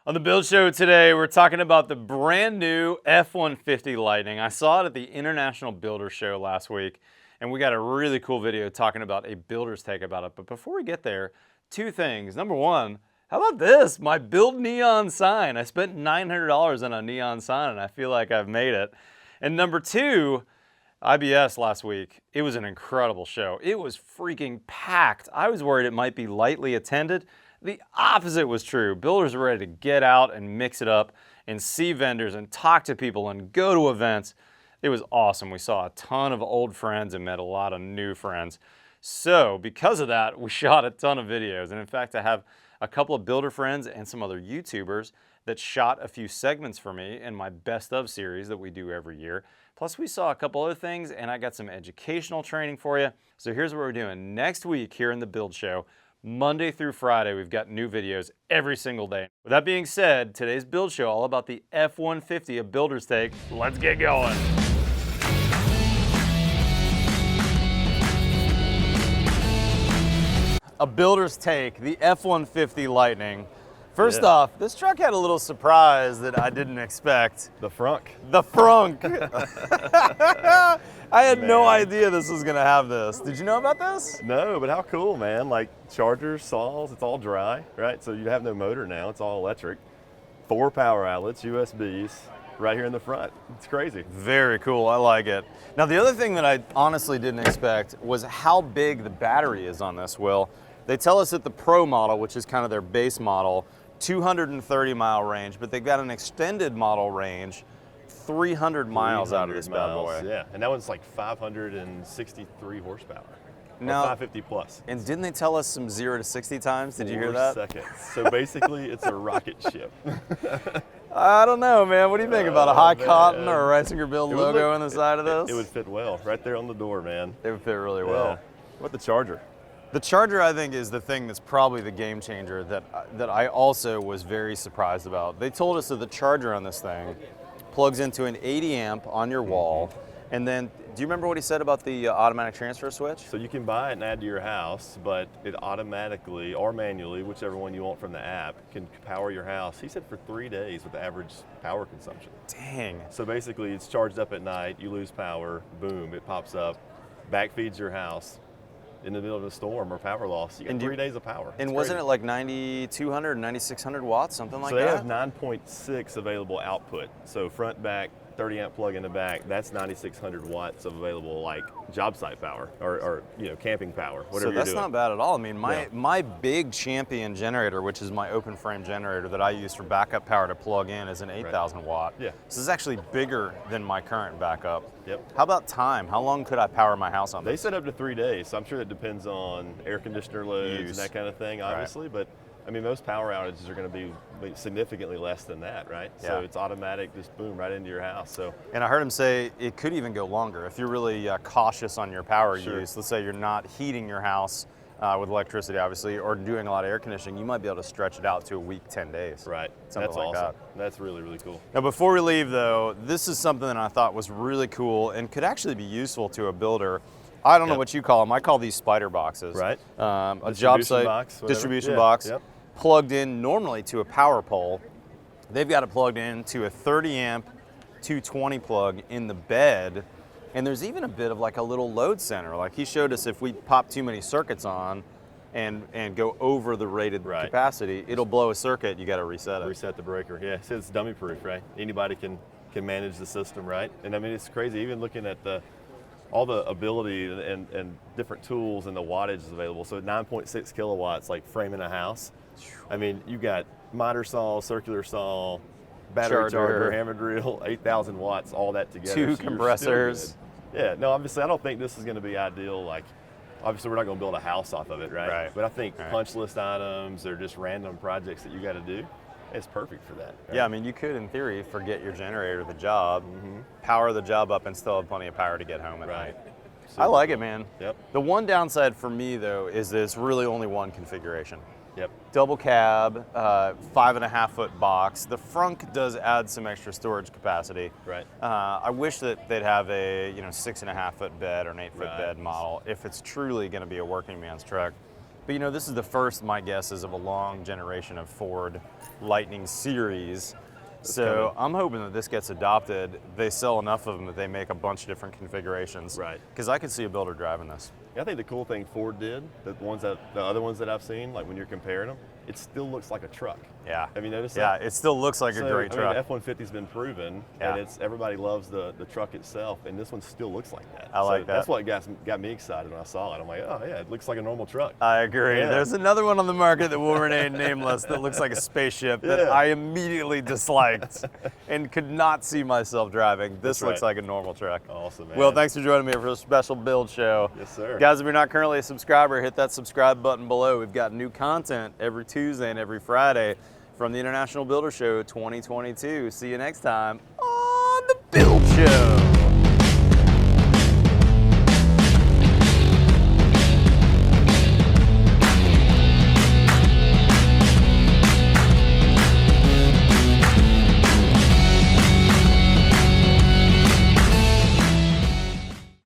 On the Build Show today, we're talking about the brand new F-150 Lightning. I saw it at the International Builder Show last week, and we got a really cool video talking about a builder's take about it. But before we get there, two things. Number one, how about this? My Build neon sign. I spent $900 on a neon sign, and I feel like I've made it. And number two, IBS last week. It was an incredible show. It was freaking packed. I was worried it might be lightly attended. The opposite was true. Builders were ready to get out and mix it up and see vendors and talk to people and go to events. It was awesome. We saw a ton of old friends and met a lot of new friends. So because of that, we shot a ton of videos. And in fact, I have a couple of builder friends and some other YouTubers that shot a few segments for me in my best of series that we do every year. Plus we saw a couple other things and I got some educational training for you. So here's what we're doing. Next week here in the Build Show, Monday through Friday, we've got new videos every single day. With that being said, today's Build Show all about the F-150, a builder's take. Let's get going. A builder's take, the F-150 Lightning. First off, this truck had a little surprise that I didn't expect. The frunk. The frunk. I had no idea this was gonna have this. Did you know about this? No, but how cool, man. Like chargers, saws, it's all dry, right? So you have no motor now, it's all electric. 4 power outlets, USBs, right here in the front. It's crazy. Very cool, I like it. Now the other thing that I honestly didn't expect was how big the battery is on this, Will. They tell us that the Pro model, which is kind of their base model, 230 mile range, but they've got an extended model range, 300 miles out of this bad boy. Yeah, and that one's like 563 horsepower. Now, 550 plus. And didn't they tell us some 0 to 60 times? Did you hear 4 that? seconds. So basically, it's a rocket ship. I don't know, man. What do you think about a high cotton or a Reisinger Build logo on the side of this? It would fit well, right there on the door, man. It would fit really well. What about the charger? The charger, I think, is the thing that's probably the game changer that I also was very surprised about. They told us that the charger on this thing plugs into an 80 amp on your wall, and then, do you remember what he said about the automatic transfer switch? So you can buy it and add to your house, but it automatically or manually, whichever one you want from the app, can power your house. He said for 3 days with the average power consumption. Dang. So basically it's charged up at night, you lose power, boom, it pops up, backfeeds your house in the middle of a storm or power loss. You get 3 days of power. And wasn't it like 9,200, 9,600 watts, something like that? So they have 9.6 available output. So front, back, 30 amp plug in the back, that's 9,600 watts of available like job site power or you know, camping power, whatever you're doing. So that's not bad at all. I mean, my big champion generator, which is my open frame generator that I use for backup power to plug in, is an 8,000 watt. Yeah. This is actually bigger than my current backup. Yep. How about time? How long could I power my house on this? They said up to 3 days, so I'm sure that depends on air conditioner loads and that kind of thing, obviously, but I mean, most power outages are going to be significantly less than that, right? Yeah. So it's automatic, just boom, right into your house. So. And I heard him say it could even go longer. If you're really cautious on your power use, let's say you're not heating your house with electricity, obviously, or doing a lot of air conditioning, you might be able to stretch it out to a week, 10 days. Right, something that's like awesome. that. That's really, really cool. Now, before we leave, though, this is something that I thought was really cool and could actually be useful to a builder. I don't know what you call them. I call these spider boxes. Right. A job site box, distribution box. Plugged in normally to a power pole. They've got it plugged into a 30 amp 220 plug in the bed, and there's even a bit of like a little load center. Like he showed us, if we pop too many circuits on and go over the rated capacity, it'll blow a circuit. You got to reset it. Reset the breaker. Yeah, so it's dummy proof, right? Anybody can manage the system, right? And I mean, it's crazy. Even looking at all the ability and different tools and the wattage is available. So 9.6 kilowatts, like framing a house. I mean, you got miter saw, circular saw, battery charger, hammer drill, 8,000 watts, all that together. 2 compressors. Yeah, no, obviously I don't think this is going to be ideal. Like, obviously we're not going to build a house off of it, right? But I think punch list items or just random projects that you got to do, it's perfect for that. Right? Yeah, I mean, you could, in theory, forget your generator at the job, power the job up, and still have plenty of power to get home at night. I like it, man. Yep. The one downside for me, though, is there's really only one configuration. Yep. Double cab, 5.5 foot box. The frunk does add some extra storage capacity. Right. I wish that they'd have a 6.5 foot bed or an 8 foot bed model if it's truly going to be a working man's truck. But you know, this is the first, my guess is, of a long generation of Ford Lightning series. So I'm hoping that this gets adopted. They sell enough of them that they make a bunch of different configurations. Right. Because I could see a builder driving this. I think the cool thing Ford did, the other ones that I've seen, like when you're comparing them, it still looks like a truck. Yeah. Have you noticed Yeah, that? it still looks like a great truck. I mean, the F-150's been proven, Yeah. and everybody loves the truck itself, and this one still looks like that. I like that. That's what got me excited when I saw it. I'm like, oh yeah, it looks like a normal truck. I agree. Yeah. There's another one on the market that will remain nameless that looks like a spaceship that Yeah. I immediately disliked and could not see myself driving. This That's looks right. like a normal truck. Awesome, man. Will, thanks for joining me for a special build show. Yes, sir. Guys, if you're not currently a subscriber, hit that subscribe button below. We've got new content every Tuesday and every Friday from the International Builder Show 2022. See you next time.